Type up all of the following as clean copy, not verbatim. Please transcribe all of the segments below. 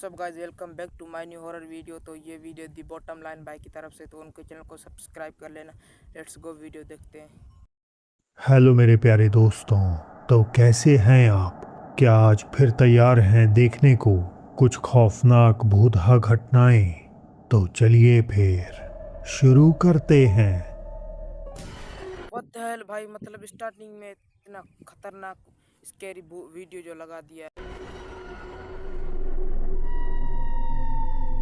WhatsApp guys, welcome back to my new horror video. तो ये video दी bottom line भाई की तरफ से, तो उनके चैनल को सब्सक्राइब कर लेना। लेट्स गो, वीडियो देखते हैं। हेलो मेरे प्यारे दोस्तों, तो कैसे हैं आप? क्या आज फिर तैयार हैं देखने को कुछ खौफनाक भूतहा घटनाएं? तो चलिए फिर शुरू करते हैं। व्हाट द हेल भाई, मतलब स्टार्टिंग में इतना खतरनाक स्कैरी वीडियो जो लगा दिया है।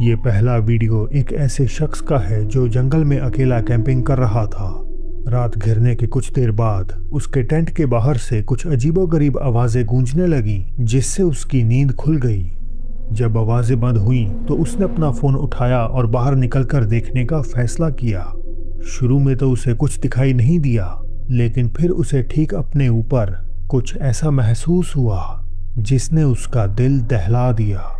ये पहला वीडियो एक ऐसे शख्स का है जो जंगल में अकेला कैंपिंग कर रहा था। रात घिरने के कुछ देर बाद उसके टेंट के बाहर से कुछ अजीबोगरीब आवाजें गूंजने लगीं, जिससे उसकी नींद खुल गई। जब आवाजें बंद हुईं तो उसने अपना फोन उठाया और बाहर निकलकर देखने का फैसला किया। शुरू में तो उसे कुछ दिखाई नहीं दिया, लेकिन फिर उसे ठीक अपने ऊपर कुछ ऐसा महसूस हुआ जिसने उसका दिल दहला दिया।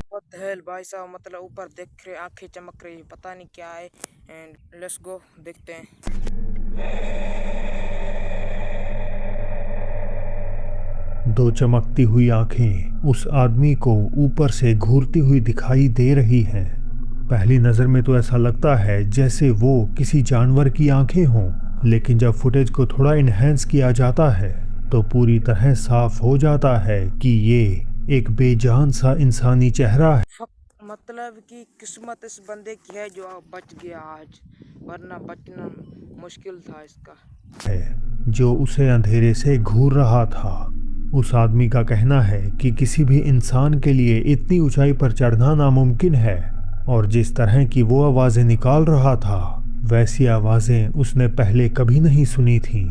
व्हाट द हेल भाई साहब, मतलब ऊपर देख रहे, आंखें चमक रही है, पता नहीं क्या है। एंड लेट्स गो, देखते हैं। दो चमकती हुई आंखें उस आदमी को ऊपर से घूरती हुई दिखाई दे रही हैं। पहली नज़र में तो ऐसा लगता है जैसे वो किसी जानवर की आंखें हों, लेकिन जब फुटेज को थोड़ा इन्हेंस किया जाता है तो पूरी तरह साफ हो जाता है कि ये एक बेजान सा इंसानी चेहरा मतलब कि किस्मत इस बंदे की है जो बच गया आज, वरना बचना मुश्किल था इसका। है जो उसे अंधेरे से घूर रहा था। उस आदमी का कहना है कि किसी भी इंसान के लिए इतनी ऊंचाई पर चढ़ना नामुमकिन है, और जिस तरह की वो आवाजें निकाल रहा था वैसी आवाजें उसने पहले कभी नहीं सुनी थीं।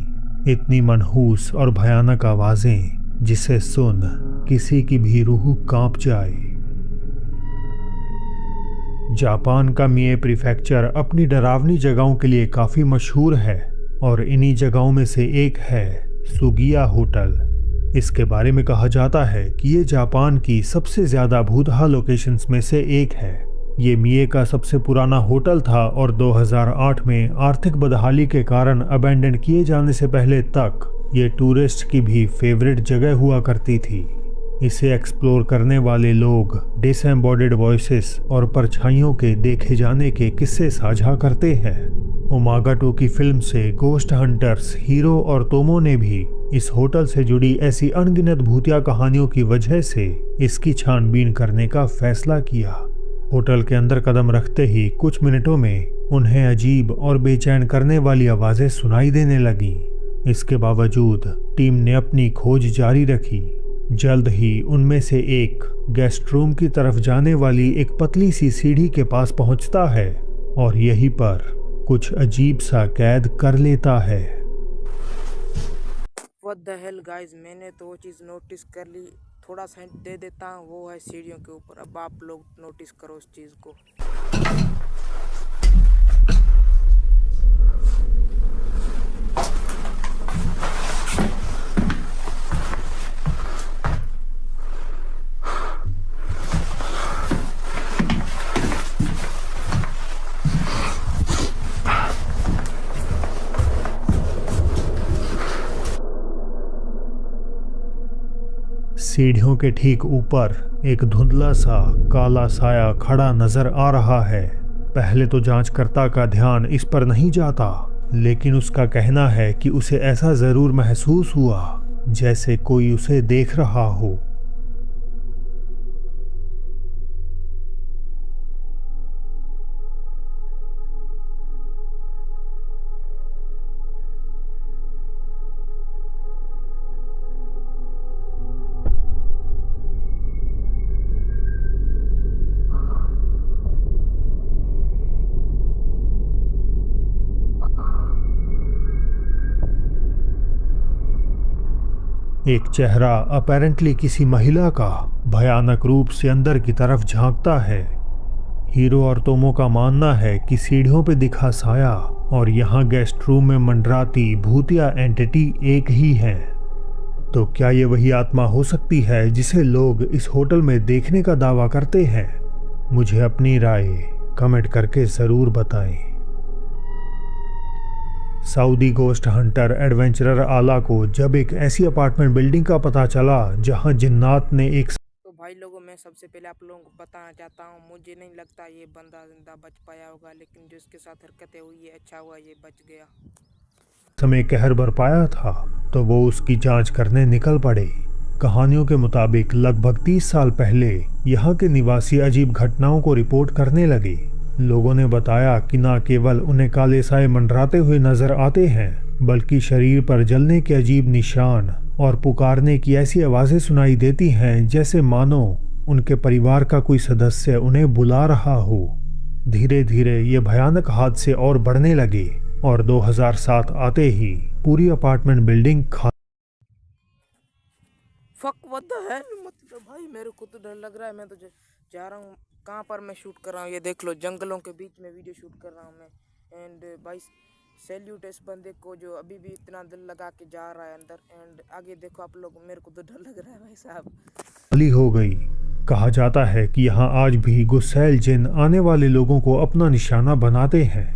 इतनी मनहूस और भयानक आवाजें जिसे सुन किसी की भी रूह कांप जाए। जापान का मिए प्रीफेक्चर अपनी डरावनी जगहों के लिए काफी मशहूर है, और इन्हीं जगहों में से एक है सुगिया होटल। इसके बारे में कहा जाता है कि ये जापान की सबसे ज्यादा भूतहा लोकेशंस में से एक है। ये मिए का सबसे पुराना होटल था और 2008 में आर्थिक बदहाली के कारण अबैंडन किए जाने से पहले तक ये टूरिस्ट की भी फेवरेट जगह हुआ करती थी। इसे एक्सप्लोर करने वाले लोग डिसएम्बॉडिड वॉइसेस और परछाइयों के देखे जाने के किस्से साझा करते हैं। उमागाटो की फिल्म से गोस्ट हंटर्स हीरो और तोमो ने भी इस होटल से जुड़ी ऐसी अनगिनत भूतिया कहानियों की वजह से इसकी छानबीन करने का फैसला किया। होटल के अंदर कदम रखते ही कुछ मिनटों में उन्हें अजीब और बेचैन करने वाली आवाजें सुनाई देने लगीं। इसके बावजूद टीम ने अपनी खोज जारी रखी। जल्द ही उनमें से एक गेस्ट रूम की तरफ जाने वाली एक पतली सी सीढ़ी के पास पहुंचता है और यहीं पर कुछ अजीब सा कैद कर लेता है। व्हाट द हेल गाइस, मैंने तो वो चीज़ नोटिस कर ली। थोड़ा सा हिंट दे देता हूँ, वो है सीढ़ियों के ऊपर। अब आप लोग नोटिस करो उस चीज़ को। सीढ़ियों के ठीक ऊपर एक धुंधला सा काला साया खड़ा नजर आ रहा है। पहले तो जांचकर्ता का ध्यान इस पर नहीं जाता, लेकिन उसका कहना है कि उसे ऐसा जरूर महसूस हुआ जैसे कोई उसे देख रहा हो। एक चेहरा अपेरेंटली किसी महिला का भयानक रूप से अंदर की तरफ झांकता है। हीरो और तोमो का मानना है कि सीढ़ियों पे दिखा साया और यहाँ गेस्ट रूम में मंडराती भूतिया एंटिटी एक ही है। तो क्या ये वही आत्मा हो सकती है जिसे लोग इस होटल में देखने का दावा करते हैं? मुझे अपनी राय कमेंट करके ज़रूर बताएं। सऊदी गोस्ट हंटर एडवेंचरर आला को जब एक ऐसी अपार्टमेंट बिल्डिंग का पता चला जहां जिन्नात ने एक तो भाई लोगों, मैं सबसे पहले आप लोगों को बताना चाहता हूँ, मुझे नहीं लगता ये बंदा जिंदा बच पाया होगा, लेकिन जो इसके साथ हरकतें हुई है, अच्छा हुआ ये बच गया। समय कहर बरपाया था तो वो उसकी जांच करने निकल पड़े। कहानियों के मुताबिक लगभग 30 साल पहले यहाँ के निवासी अजीब घटनाओं को रिपोर्ट करने लगे। लोगों ने बताया कि न केवल उन्हें काले साए मंडराते हुए नजर आते हैं, बल्कि शरीर पर जलने के अजीब निशान और पुकारने की ऐसी आवाजें सुनाई देती हैं जैसे मानो उनके परिवार का कोई सदस्य उन्हें बुला रहा हो। धीरे धीरे ये भयानक हादसे और बढ़ने लगे और 2007 आते ही पूरी अपार्टमेंट बिल्डिंग मतलब भाई मेरे को तो डर लग रहा है। मैं तो जा रहा हूँ, कहाँ पर मैं शूट कर रहा हूँ ये देख लो, जंगलों के बीच में वीडियो शूट कर रहा हूँ मैं। एंड भाई सैल्यूट इस बंदे को जो अभी भी इतना दिल लगा के जा रहा है अंदर। एंड आगे देखो आप लोग, मेरे को तो डर लग रहा है भाई साहब। खाली हो गई। कहा जाता है कि यहाँ आज भी गुस्सैल जिन आने वाले लोगों को अपना निशाना बनाते हैं।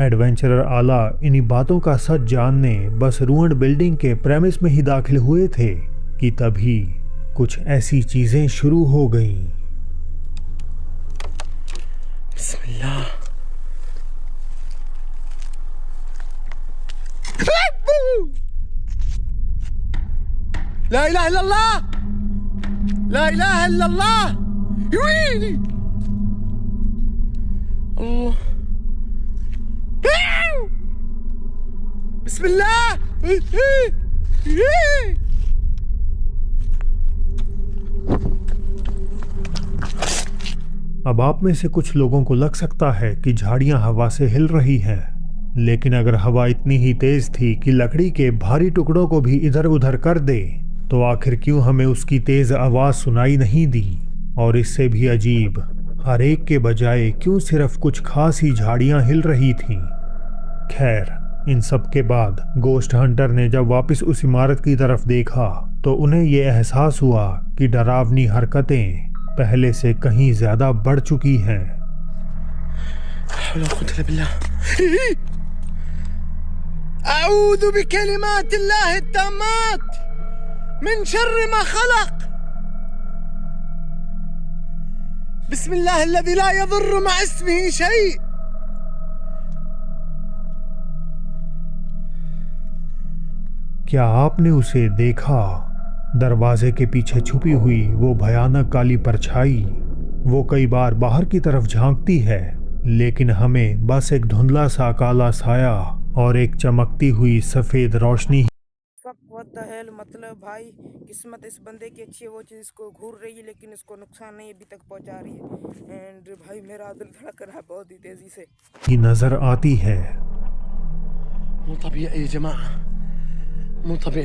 एडवेंचरर आला इन्हीं बातों का सच जानने बस रूइंड बिल्डिंग के प्रेमिस में ही दाखिल हुए थे कि तभी कुछ ऐसी चीजें शुरू हो गईं। बिस्मिल्लाह। ला इलाहा इल्लल्लाह, ला इलाहा इल्लल्लाह, युईनी अल्लाह, बिस्मिल्लाह। अब आप में से कुछ लोगों को लग सकता है कि झाड़ियां हवा से हिल रही हैं, लेकिन अगर हवा इतनी ही तेज थी कि लकड़ी के भारी टुकड़ों को भी इधर उधर कर दे, तो आखिर क्यों हमें उसकी तेज आवाज सुनाई नहीं दी? और इससे भी अजीब, हर एक के बजाय क्यों सिर्फ कुछ खास ही झाड़ियां हिल रही थीं? खैर, इन सब के बाद गोस्ट हंटर ने जब वापस उस इमारत की तरफ देखा तो उन्हें यह एहसास हुआ कि डरावनी हरकतें पहले से कहीं ज्यादा बढ़ चुकी हैं। अऊज़ु बिकलिमातिल्लाहि त्ताम्मात मिन शर्रि मा खलक। बिस्मिल्लाह अल्लज़ी ला यज़ुर्रु मअ इस्मिही शै। क्या आपने उसे देखा? दरवाजे के पीछे छुपी हुई वो भयानक काली परछाई। वो कई बार बाहर की तरफ झांकती है, लेकिन हमें बस एक धुंधला सा काला साया और एक चमकती हुई सफेद रोशनी। व्हाट द हेल, मतलब भाई किस्मत इस बंदे की अच्छी है, वो चीज़ इसको घूर रही है लेकिन इसको नुकसान नहीं अभी तक पहुंचा रही है। एंड भाई मेरा दिल धड़क रहा है बहुत ही तेजी से। की नजर आती है। मो तबीई या जमाआ, मो तबीई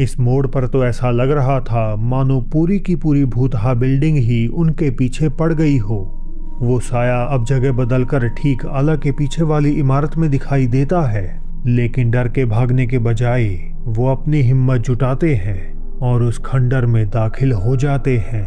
इस मोड़ पर तो ऐसा लग रहा था मानो पूरी की पूरी भूतहा बिल्डिंग ही उनके पीछे पड़ गई हो। वो साया अब जगह बदलकर ठीक आला के पीछे वाली इमारत में दिखाई देता है, लेकिन डर के भागने के बजाय वो अपनी हिम्मत जुटाते हैं और उस खंडर में दाखिल हो जाते हैं।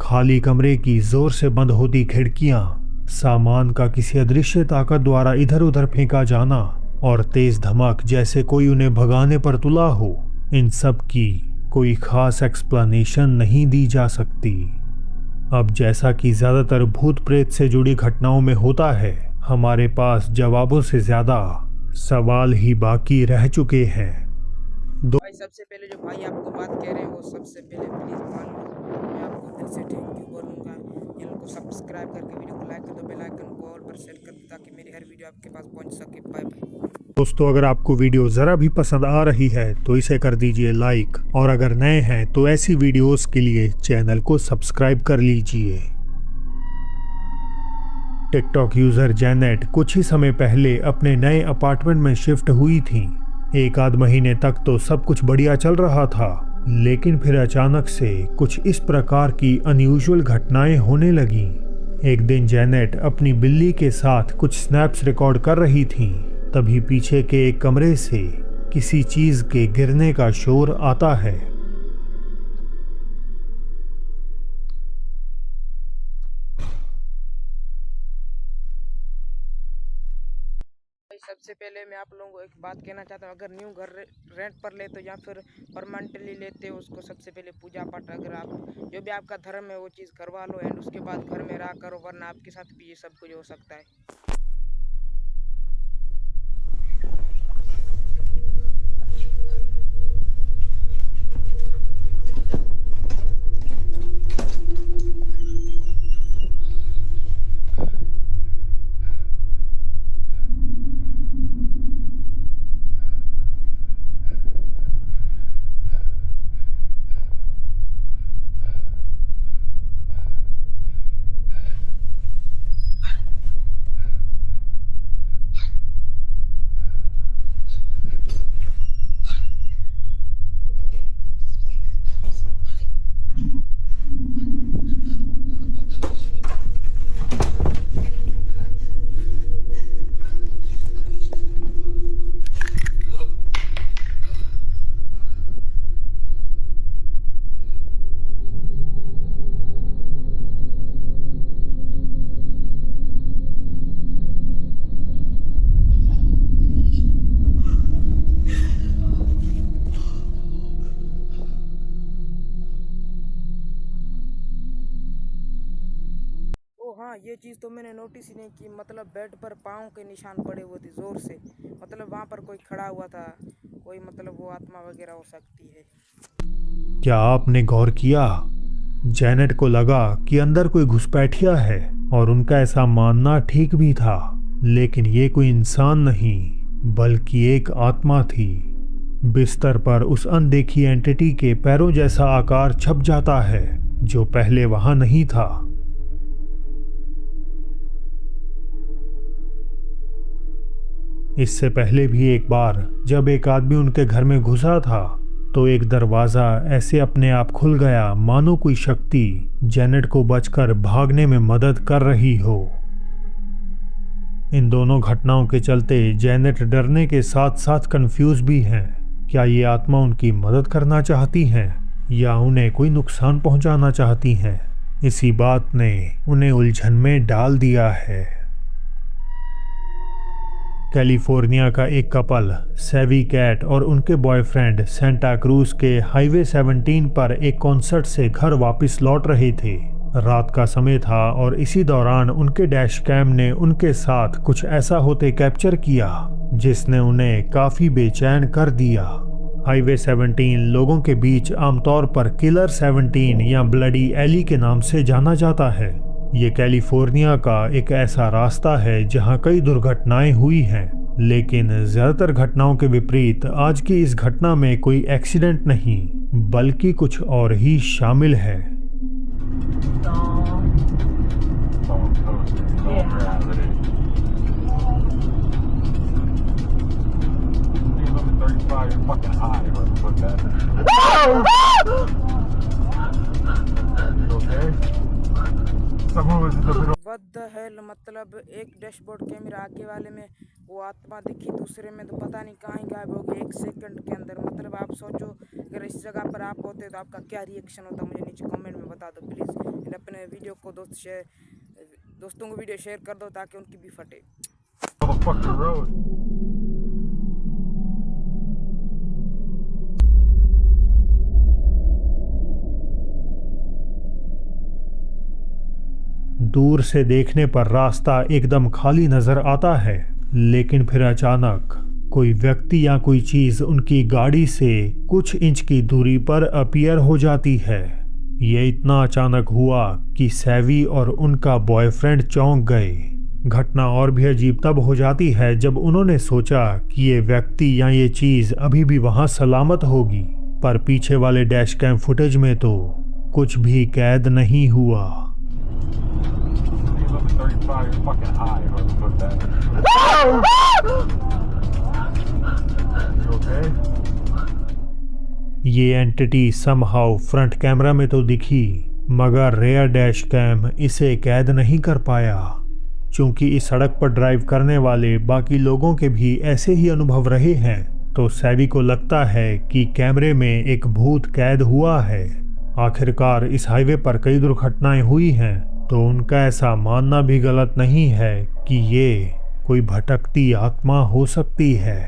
खाली कमरे की जोर से बंद होती खिड़कियां, सामान का किसी अदृश्य ताकत द्वारा इधर उधर फेंका जाना और तेज धमाक जैसे कोई उन्हें भगाने पर तुला हो, इन सब की कोई खास एक्सप्लेनेशन नहीं दी जा सकती। अब जैसा कि ज्यादातर भूत प्रेत से जुड़ी घटनाओं में होता है, हमारे पास जवाबों से ज्यादा सवाल ही बाकी रह चुके हैं। भाई सबसे पहले जो भाई आपको बात कह रहे हैं वो सबसे पहले प्लीज़ मान लो मैं आपको दिल से थैंक यू बोलूँगा। इनको सब्सक्राइब करके वीडियो को लाइक कर दो, बेल आइकन को ऑल पर सेट कर दो ताकि मेरी हर वीडियो आपके पास पहुंच सके। Bye bye. दोस्तों, अगर आपको वीडियो ज़रा भी पसंद आ रही है तो इसे कर दीजिए लाइक, और अगर नए हैं तो ऐसी वीडियोस के लिए चैनल को सब्सक्राइब कर लीजिए। टिकटॉक यूज़र जैनेट कुछ ही समय पहले अपने नए अपार्टमेंट में शिफ्ट हुई थी। एक आध महीने तक तो सब कुछ बढ़िया चल रहा था, लेकिन फिर अचानक से कुछ इस प्रकार की अनयूजुअल घटनाएं होने लगी। एक दिन जैनेट अपनी बिल्ली के साथ कुछ स्नैप्स रिकॉर्ड कर रही थी, तभी पीछे के एक कमरे से किसी चीज के गिरने का शोर आता है। सबसे पहले मैं आप लोगों को एक बात कहना चाहता हूँ, अगर न्यू घर रेंट पर लेते हो या फिर परमानेंटली लेते हो, उसको सबसे पहले पूजा पाठ अगर आप जो भी आपका धर्म है वो चीज़ करवा लो एंड उसके बाद घर में रहा करो, वरना आपके साथ भी ये सब कुछ हो सकता है। हाँ, ये चीज़ तो मैंने नोटिस ही नहीं की, मतलब बेड पर पाँव के निशान पड़े हुए थे ज़ोर से, मतलब वहाँ पर कोई खड़ा हुआ था, कोई मतलब वो आत्मा वगैरह हो सकती है। क्या आपने गौर किया? जैनेट को लगा कि अंदर कोई घुसपैठिया है, और उनका ऐसा मानना ठीक भी था, लेकिन ये कोई इंसान नहीं बल्कि एक आत्मा थी। बिस्तर पर उस अनदेखी एंटिटी के पैरों जैसा आकार छप जाता है जो पहले वहां नहीं था। इससे पहले भी एक बार जब एक आदमी उनके घर में घुसा था तो एक दरवाज़ा ऐसे अपने आप खुल गया मानो कोई शक्ति जैनेट को बचकर भागने में मदद कर रही हो। इन दोनों घटनाओं के चलते जैनेट डरने के साथ साथ कंफ्यूज भी हैं। क्या ये आत्मा उनकी मदद करना चाहती हैं या उन्हें कोई नुकसान पहुंचाना चाहती हैं? इसी बात ने उन्हें उलझन में डाल दिया है। कैलिफोर्निया का एक कपल सेवी कैट और उनके बॉयफ्रेंड सेंटा क्रूज के हाईवे 17 पर एक कॉन्सर्ट से घर वापस लौट रहे थे। रात का समय था और इसी दौरान उनके डैश कैम ने उनके साथ कुछ ऐसा होते कैप्चर किया जिसने उन्हें काफ़ी बेचैन कर दिया। हाईवे 17 लोगों के बीच आमतौर पर किलर 17 या ब्लडी एली के नाम से जाना जाता है। ये कैलिफोर्निया का एक ऐसा रास्ता है जहां कई दुर्घटनाएं हुई हैं, लेकिन ज़्यादातर घटनाओं के विपरीत आज की इस घटना में कोई एक्सीडेंट नहीं बल्कि कुछ और ही शामिल है। व्हाट द हेल, मतलब एक डैशबोर्ड कैमरा आगे वाले में वो आत्मा दिखी, दूसरे में तो पता नहीं कहाँ ही गायब हो गई 1 सेकंड के अंदर। मतलब आप सोचो अगर इस जगह पर आप होते तो आपका क्या रिएक्शन होता, मुझे नीचे कमेंट में बता दो प्लीज़। एंड अपने वीडियो को दोस्तों को वीडियो शेयर कर दो ताकि उनकी भी फटे। दूर से देखने पर रास्ता एकदम खाली नजर आता है, लेकिन फिर अचानक कोई व्यक्ति या कोई चीज उनकी गाड़ी से कुछ इंच की दूरी पर अपीयर हो जाती है। ये इतना अचानक हुआ कि सैवी और उनका बॉयफ्रेंड चौंक गए। घटना और भी अजीब तब हो जाती है जब उन्होंने सोचा कि ये व्यक्ति या ये चीज अभी भी वहां सलामत होगी, पर पीछे वाले डैश कैम फुटेज में तो कुछ भी कैद नहीं हुआ। ये एंटिटी समहाउ फ्रंट कैमरा में तो दिखी, मगर रेयर डैश कैम इसे कैद नहीं कर पाया। चूंकि इस सड़क पर ड्राइव करने वाले बाकी लोगों के भी ऐसे ही अनुभव रहे हैं, तो सैवी को लगता है कि कैमरे में एक भूत कैद हुआ है। आखिरकार इस हाईवे पर कई दुर्घटनाएं हुई हैं, तो उनका ऐसा मानना भी गलत नहीं है कि ये कोई भटकती आत्मा हो सकती है।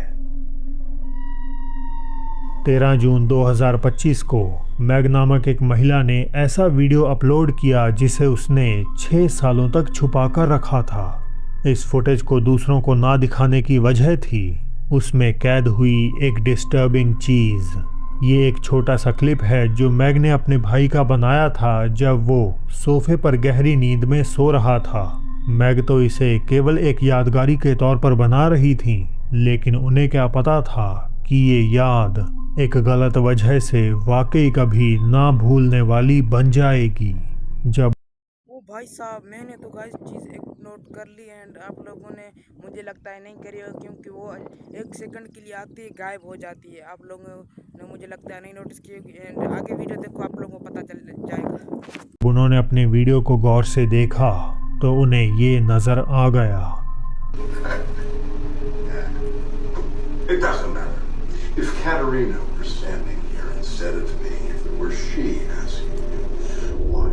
13 जून 2025 को मैग नामक एक महिला ने ऐसा वीडियो अपलोड किया जिसे उसने 6 सालों तक छुपा कर रखा था। इस फुटेज को दूसरों को ना दिखाने की वजह थी उसमें कैद हुई एक डिस्टर्बिंग चीज़। ये एक छोटा सा क्लिप है जो मैग ने अपने भाई का बनाया था जब वो सोफे पर गहरी नींद में सो रहा था। मैग तो इसे केवल एक यादगारी के तौर पर बना रही थी, लेकिन उन्हें क्या पता था कि ये याद एक गलत वजह से वाकई कभी ना भूलने वाली बन जाएगी। जब भाई साहब मैंने तो गाइस चीज़ एक नोट कर ली एंड आप लोगों ने मुझे लगता है नहीं करी होगी, क्योंकि वो 1 सेकंड के लिए आती है गायब हो जाती है। आप लोगों ने मुझे लगता है नहीं नोटिस की होगी एंड आगे वीडियो देखो आप लोगों को पता चल जाएगा। उन्होंने अपने वीडियो को गौर से देखा तो उन्हें ये नजर आ गया। It doesn't matter. If Katerina were standing here instead of me, if it were she asking you why.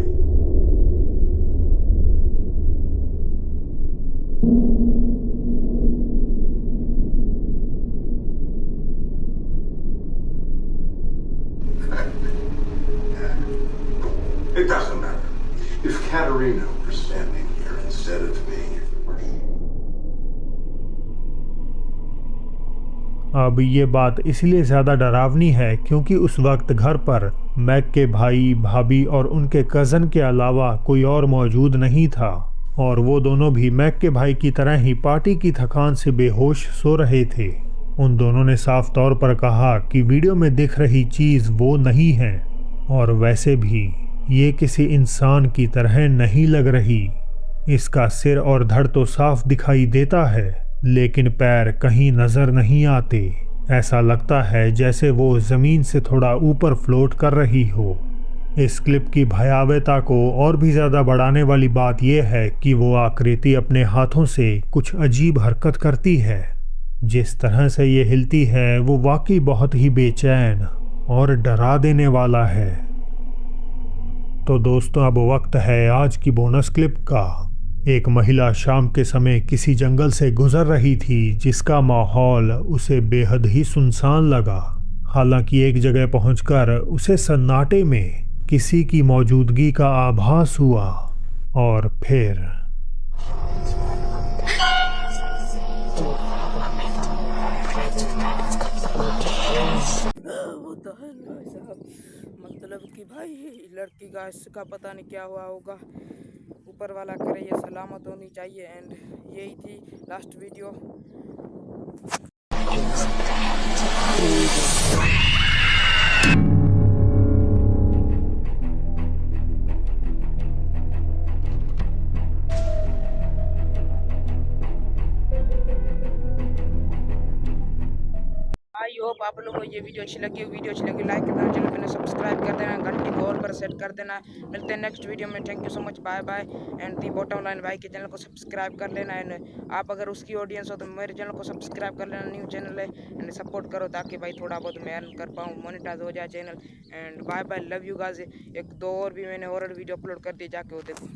It doesn't matter. If Katerina were standing here instead of me, if it were she. अब ये बात इसलिए ज़्यादा डरावनी है क्योंकि उस वक्त घर पर मैग के भाई, भाभी और उनके कज़न के अलावा कोई और मौजूद नहीं था, और वो दोनों भी मैग के भाई की तरह ही पार्टी की थकान से बेहोश सो रहे थे। उन दोनों ने साफ तौर पर कहा कि वीडियो में दिख रही चीज़ वो नहीं है, और वैसे भी ये किसी इंसान की तरह नहीं लग रही। इसका सिर और धड़ तो साफ दिखाई देता है, लेकिन पैर कहीं नजर नहीं आते। ऐसा लगता है जैसे वो ज़मीन से थोड़ा ऊपर फ्लोट कर रही हो। इस क्लिप की भयावहता को और भी ज़्यादा बढ़ाने वाली बात यह है कि वो आकृति अपने हाथों से कुछ अजीब हरकत करती है। जिस तरह से ये हिलती है वो वाकई बहुत ही बेचैन और डरा देने वाला है। तो दोस्तों अब वक्त है आज की बोनस क्लिप का। एक महिला शाम के समय किसी जंगल से गुजर रही थी जिसका माहौल उसे बेहद ही सुनसान लगा। हालांकि एक जगह पहुंचकर उसे सन्नाटे में किसी की मौजूदगी का आभास हुआ, और फिर मतलब कि भाई लड़की का इसका पता नहीं क्या हुआ होगा, ऊपर वाला करे ये सलामत होनी चाहिए। एंड यही थी लास्ट वीडियो। आई होप आप लोगों को ये वीडियो अच्छी लगी लाइक कर देना, चैनल पर सब्सक्राइब कर देना, घंटी को ऑल पर सेट कर देना। मिलते हैं नेक्स्ट वीडियो में। Thank you so much, bye bye. And the bottom line भाई के चैनल को सब्सक्राइब कर लेना। एंड आप अगर उसकी ऑडियंस हो तो मेरे चैनल को सब्सक्राइब कर लेना, न्यू चैनल है, एंड सपोर्ट करो ताकि भाई थोड़ा बहुत मैं अर्न कर पाऊँ, मोनेटाइज हो जाए channel. And bye bye, love you guys. एक दो और भी मैंने हॉरर वीडियो अपलोड कर दी, जाके वो देखो।